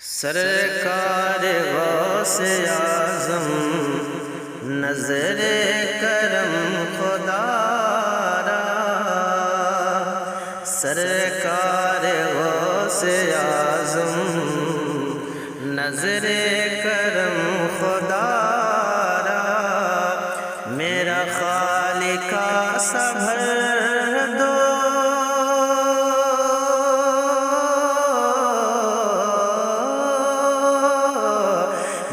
سرکار غوث اعظم نظر کرم خدا را، سرکار غوث اعظم نظر کرم خدا را، میرا خالقہ سا بھر دو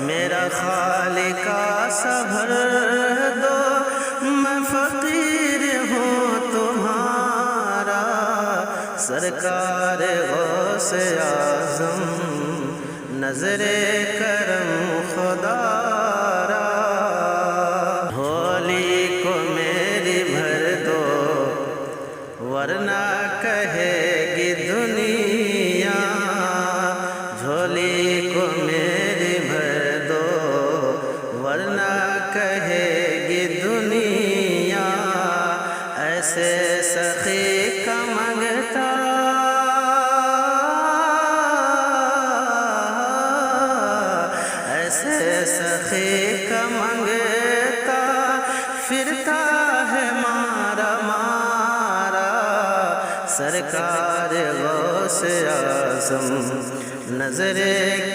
میرا خالقہ سا بھر دو، میں فقیر ہوں تمہارا، سرکار غوث اعظم نظر کرم خدا را، جھولی کو میری بھر دو ورنہ کہے گی دنیا، جھولی کو میری بھر دو ورنہ کہے گی دنیا، ایسے سخی کا منگتا ایسے سخی کا منگتا پھرتا ہے مارا مارا، سرکار غوث اعظم نظر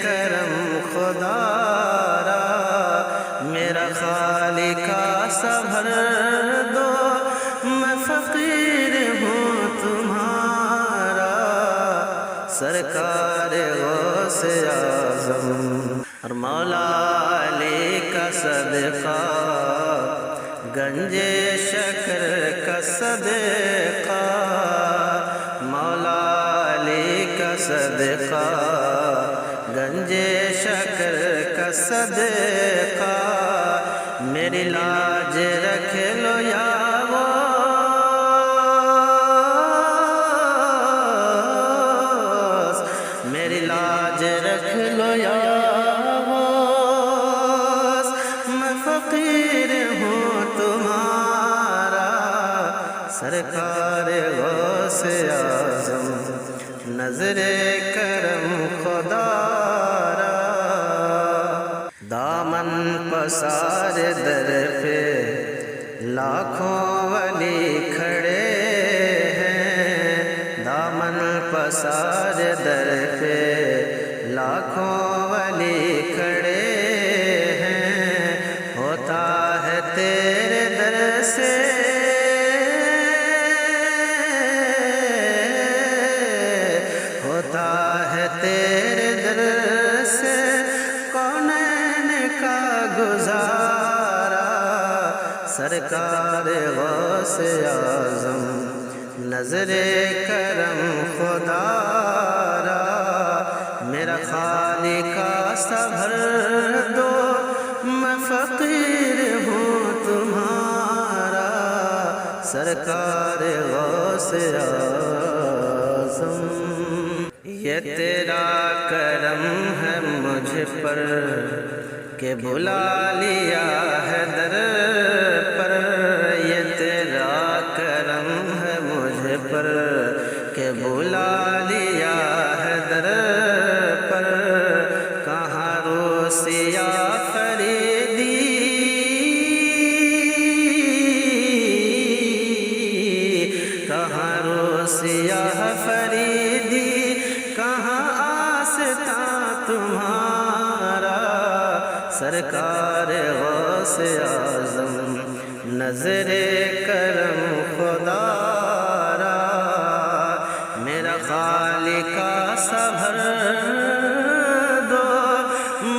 کرم خدا را، میرا خالقہ سا بھر دو، میں فقیر ہوں تمہارا، سرکار غوث اعظم، اور مولا علی کا صدقہ گنج شکر کا صدقہ، مولا علی کا صدقہ گنج شکر کا صدقہ، میری لاج رکھ لو یا غوث، میری لاج رکھ لو یا غوث، میں فقیر ہوں تمہارا، سرکار غوث اعظم نظر کرم خدا را، دامن پسار در پہ لاکھوں ولی کھڑے ہیں، دامن پسار در پہ لاکھوں ولی کھڑے ہیں، ہوتا ہے تیرے در سے ہوتا ہے تیرے در سے کونین کا گزارا، سرکار غوث اعظم نظر کرم خدا را، میرا خالقہ سا بھر دو، میں فقیر ہوں تمہارا، سرکار غوث اعظم، یہ تیرا کرم ہے مجھ پر کہ بلا لیا ہے در پر، یہ تیرا کرم ہے مجھ پر کہ بلا لیا ہے در پر، کہاں روسیا فریدی کہاں روسیا فریدی، کہاں آستاں تمہارا، سرکار غوث اعظم نظر کرم خدا را، میرا خالقہ سا بھر دو،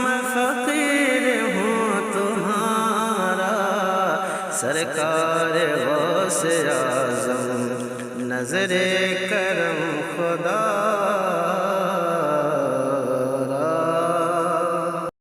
میں فقیر ہوں تمہارا، سرکار غوث اعظم نظر کرم خدا